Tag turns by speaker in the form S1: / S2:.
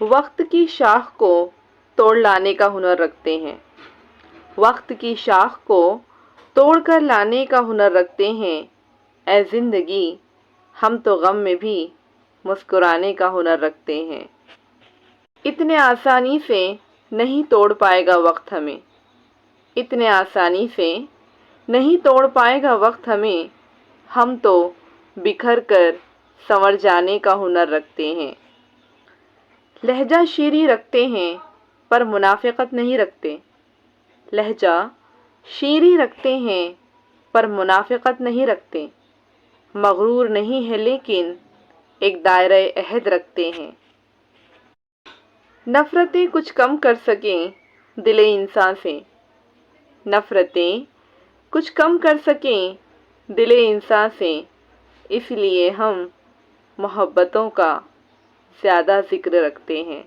S1: وقت کی شاخ کو توڑ لانے کا ہنر رکھتے ہیں، وقت کی شاخ کو توڑ کر لانے کا ہنر رکھتے ہیں۔ اے زندگی ہم تو غم میں بھی مسکرانے کا ہنر رکھتے ہیں۔ اتنے آسانی سے نہیں توڑ پائے گا وقت ہمیں، اتنے آسانی سے نہیں توڑ پائے گا وقت ہمیں، ہم تو بکھر کر سنور جانے کا ہنر رکھتے ہیں۔ لہجہ شیریں رکھتے ہیں پر منافقت نہیں رکھتے، لہجہ شیریں رکھتے ہیں پر منافقت نہیں رکھتے، مغرور نہیں ہے لیکن ایک دائرہ عہد رکھتے ہیں۔ نفرتیں کچھ کم کر سکیں دل انسان سے، نفرتیں کچھ کم کر سکیں دل انسان سے، اس لیے ہم محبتوں کا زیادہ ذکر رکھتے ہیں۔